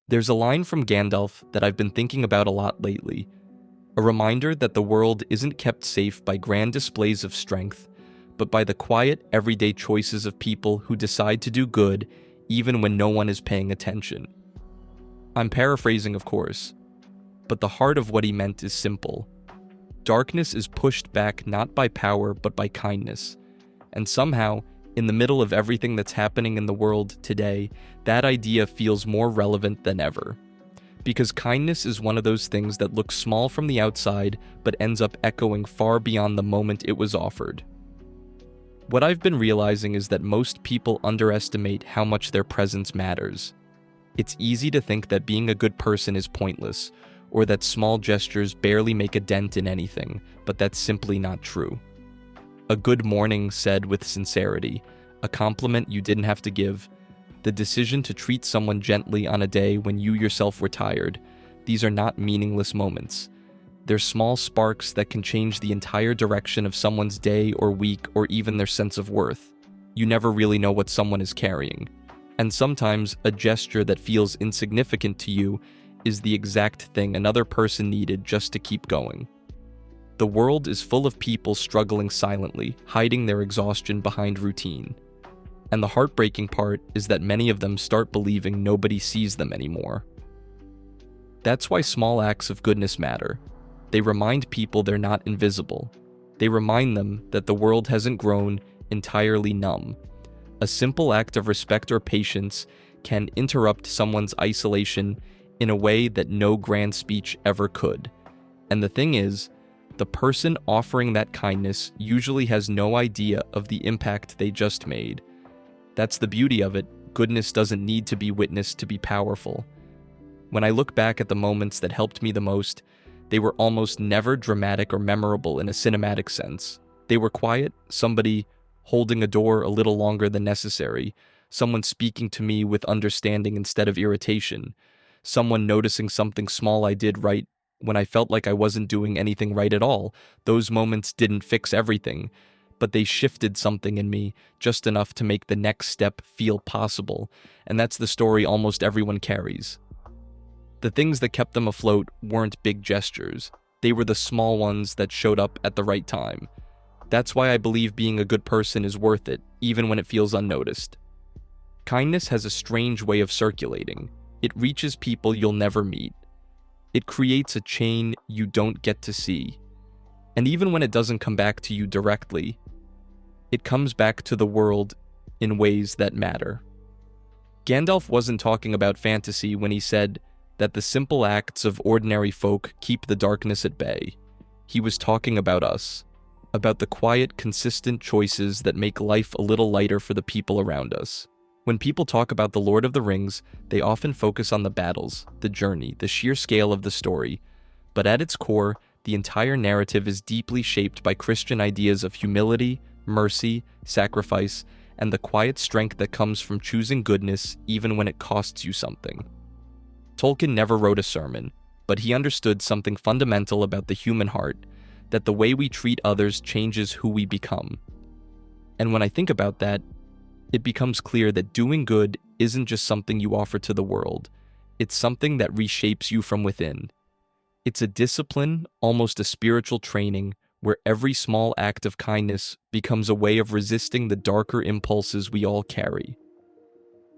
There's a line from Gandalf that I've been thinking about a lot lately, a reminder that the world isn't kept safe by grand displays of strength, but by the quiet, everyday choices of people who decide to do good even when no one is paying attention. I'm paraphrasing, of course, but the heart of what he meant is simple. Darkness is pushed back not by power but by kindness, and somehow, in the middle of everything that's happening in the world today, that idea feels more relevant than ever. Because kindness is one of those things that looks small from the outside but ends up echoing far beyond the moment it was offered. What I've been realizing is that most people underestimate how much their presence matters. It's easy to think that being a good person is pointless, or that small gestures barely make a dent in anything, but that's simply not true. A good morning said with sincerity, a compliment you didn't have to give, the decision to treat someone gently on a day when you yourself were tired, these are not meaningless moments. They're small sparks that can change the entire direction of someone's day or week or even their sense of worth. You never really know what someone is carrying. And sometimes a gesture that feels insignificant to you is the exact thing another person needed just to keep going. The world is full of people struggling silently, hiding their exhaustion behind routine. And the heartbreaking part is that many of them start believing nobody sees them anymore. That's why small acts of goodness matter. They remind people they're not invisible. They remind them that the world hasn't grown entirely numb. A simple act of respect or patience can interrupt someone's isolation in a way that no grand speech ever could. And the thing is, the person offering that kindness usually has no idea of the impact they just made. That's the beauty of it. Goodness doesn't need to be witnessed to be powerful. When I look back at the moments that helped me the most, they were almost never dramatic or memorable in a cinematic sense. They were quiet, somebody holding a door a little longer than necessary, someone speaking to me with understanding instead of irritation, someone noticing something small I did right when I felt like I wasn't doing anything right at all. Those moments didn't fix everything, but they shifted something in me just enough to make the next step feel possible, and that's the story almost everyone carries. The things that kept them afloat weren't big gestures. They were the small ones that showed up at the right time. That's why I believe being a good person is worth it, even when it feels unnoticed. Kindness has a strange way of circulating. It reaches people you'll never meet. It creates a chain you don't get to see. And even when it doesn't come back to you directly, it comes back to the world in ways that matter. Gandalf wasn't talking about fantasy when he said that the simple acts of ordinary folk keep the darkness at bay. He was talking about us, about the quiet, consistent choices that make life a little lighter for the people around us. When people talk about The Lord of the Rings, they often focus on the battles, the journey, the sheer scale of the story. But at its core, the entire narrative is deeply shaped by Christian ideas of humility, mercy, sacrifice, and the quiet strength that comes from choosing goodness even when it costs you something. Tolkien never wrote a sermon, but he understood something fundamental about the human heart, that the way we treat others changes who we become. And when I think about that, it becomes clear that doing good isn't just something you offer to the world. It's something that reshapes you from within. It's a discipline, almost a spiritual training, where every small act of kindness becomes a way of resisting the darker impulses we all carry.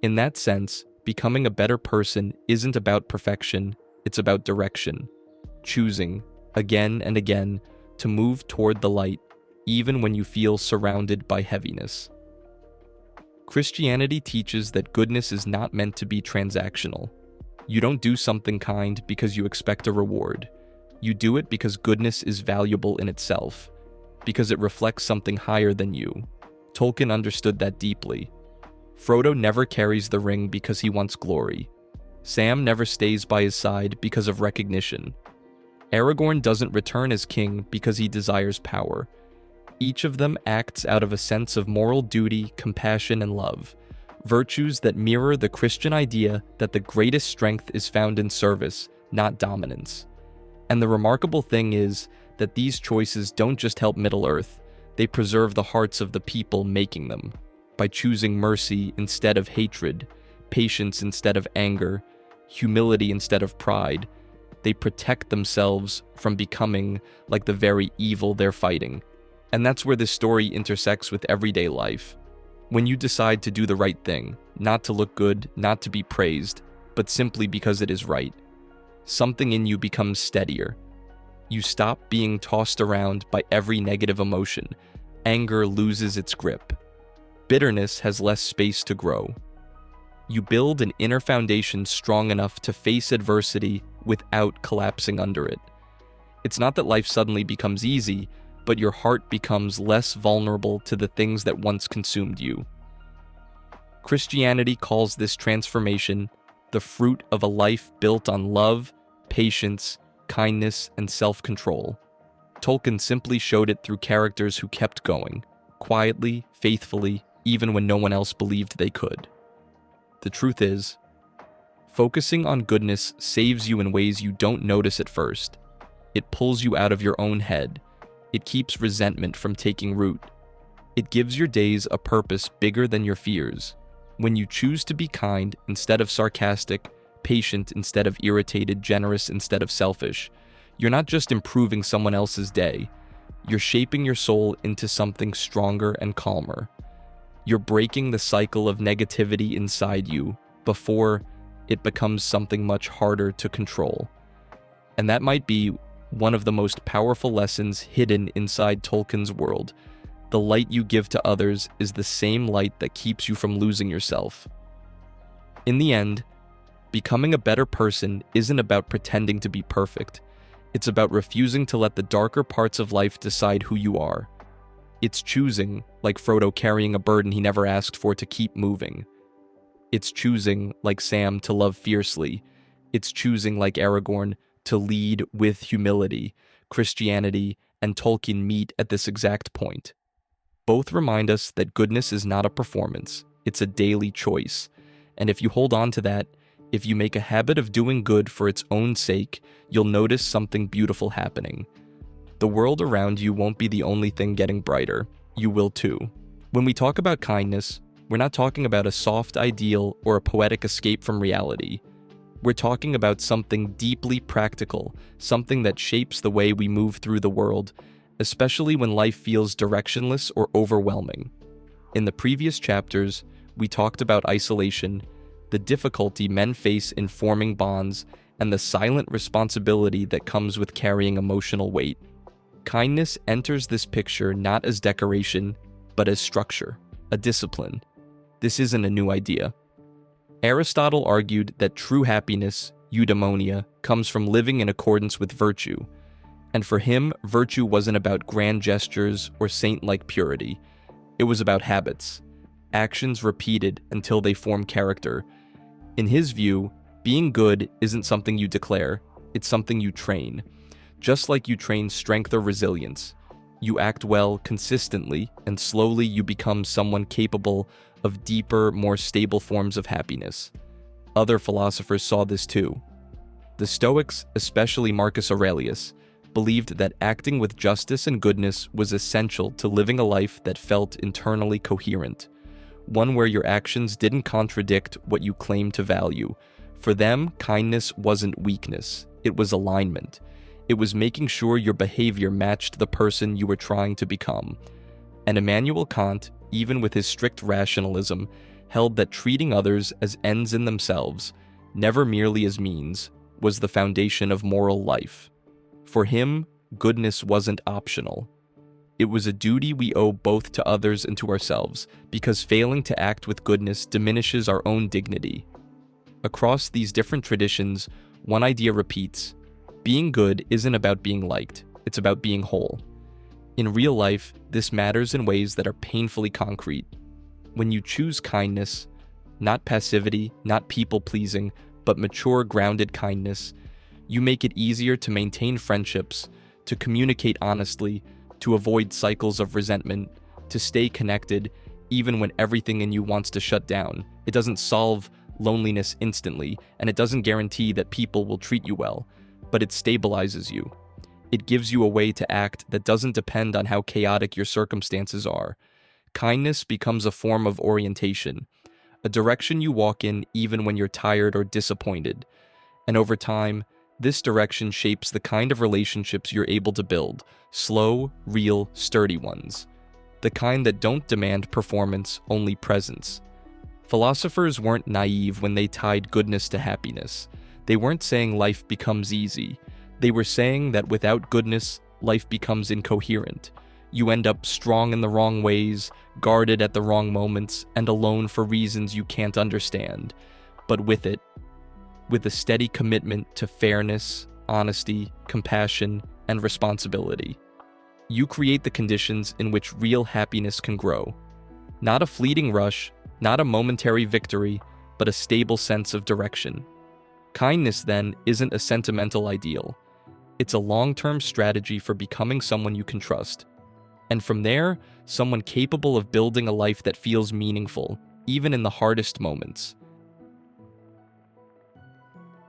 In that sense, becoming a better person isn't about perfection, it's about direction. Choosing, again and again, to move toward the light, even when you feel surrounded by heaviness. Christianity teaches that goodness is not meant to be transactional. You don't do something kind because you expect a reward. You do it because goodness is valuable in itself, because it reflects something higher than you. Tolkien understood that deeply. Frodo never carries the ring because he wants glory. Sam never stays by his side because of recognition. Aragorn doesn't return as king because he desires power. Each of them acts out of a sense of moral duty, compassion, and love, virtues that mirror the Christian idea that the greatest strength is found in service, not dominance. And the remarkable thing is that these choices don't just help Middle-earth, they preserve the hearts of the people making them. By choosing mercy instead of hatred, patience instead of anger, humility instead of pride. They protect themselves from becoming like the very evil they're fighting. And that's where this story intersects with everyday life. When you decide to do the right thing, not to look good, not to be praised, but simply because it is right, something in you becomes steadier. You stop being tossed around by every negative emotion. Anger loses its grip. Bitterness has less space to grow. You build an inner foundation strong enough to face adversity without collapsing under it. It's not that life suddenly becomes easy, but your heart becomes less vulnerable to the things that once consumed you. Christianity calls this transformation the fruit of a life built on love, patience, kindness, and self-control. Tolkien simply showed it through characters who kept going, quietly, faithfully, even when no one else believed they could. The truth is, focusing on goodness saves you in ways you don't notice at first. It pulls you out of your own head. It keeps resentment from taking root. It gives your days a purpose bigger than your fears. When you choose to be kind instead of sarcastic, patient instead of irritated, generous instead of selfish, you're not just improving someone else's day. You're shaping your soul into something stronger and calmer. You're breaking the cycle of negativity inside you before it becomes something much harder to control. And that might be one of the most powerful lessons hidden inside Tolkien's world. The light you give to others is the same light that keeps you from losing yourself. In the end, becoming a better person isn't about pretending to be perfect. It's about refusing to let the darker parts of life decide who you are. It's choosing, like Frodo carrying a burden he never asked for, to keep moving. It's choosing, like Sam, to love fiercely. It's choosing, like Aragorn, to lead with humility. Christianity and Tolkien meet at this exact point. Both remind us that goodness is not a performance, it's a daily choice. And if you hold on to that, if you make a habit of doing good for its own sake, you'll notice something beautiful happening. The world around you won't be the only thing getting brighter. You will too. When we talk about kindness, we're not talking about a soft ideal or a poetic escape from reality. We're talking about something deeply practical, something that shapes the way we move through the world, especially when life feels directionless or overwhelming. In the previous chapters, we talked about isolation, the difficulty men face in forming bonds, and the silent responsibility that comes with carrying emotional weight. Kindness enters this picture not as decoration, but as structure, a discipline. This isn't a new idea. Aristotle argued that true happiness, eudaimonia, comes from living in accordance with virtue. And for him, virtue wasn't about grand gestures or saint-like purity. It was about habits, actions repeated until they form character. In his view, being good isn't something you declare, it's something you train. Just like you train strength or resilience, you act well consistently, and slowly you become someone capable of deeper, more stable forms of happiness. Other philosophers saw this too. The Stoics, especially Marcus Aurelius, believed that acting with justice and goodness was essential to living a life that felt internally coherent, one where your actions didn't contradict what you claimed to value. For them, kindness wasn't weakness, it was alignment. It was making sure your behavior matched the person you were trying to become. And Immanuel Kant, even with his strict rationalism, held that treating others as ends in themselves, never merely as means, was the foundation of moral life. For him, goodness wasn't optional. It was a duty we owe both to others and to ourselves, because failing to act with goodness diminishes our own dignity. Across these different traditions, one idea repeats: being good isn't about being liked, it's about being whole. In real life, this matters in ways that are painfully concrete. When you choose kindness, not passivity, not people-pleasing, but mature, grounded kindness, you make it easier to maintain friendships, to communicate honestly, to avoid cycles of resentment, to stay connected, even when everything in you wants to shut down. It doesn't solve loneliness instantly, and it doesn't guarantee that people will treat you well, but it stabilizes you. It gives you a way to act that doesn't depend on how chaotic your circumstances are. Kindness becomes a form of orientation, a direction you walk in even when you're tired or disappointed, And over time, this direction shapes the kind of relationships you're able to build: slow, real, sturdy ones. The kind that don't demand performance, only presence. Philosophers weren't naive when they tied goodness to happiness. They weren't saying life becomes easy. They were saying that without goodness, life becomes incoherent. You end up strong in the wrong ways, guarded at the wrong moments, and alone for reasons you can't understand. But with it, with a steady commitment to fairness, honesty, compassion, and responsibility, you create the conditions in which real happiness can grow. Not a fleeting rush, not a momentary victory, but a stable sense of direction. Kindness, then, isn't a sentimental ideal. It's a long-term strategy for becoming someone you can trust. And from there, someone capable of building a life that feels meaningful, even in the hardest moments.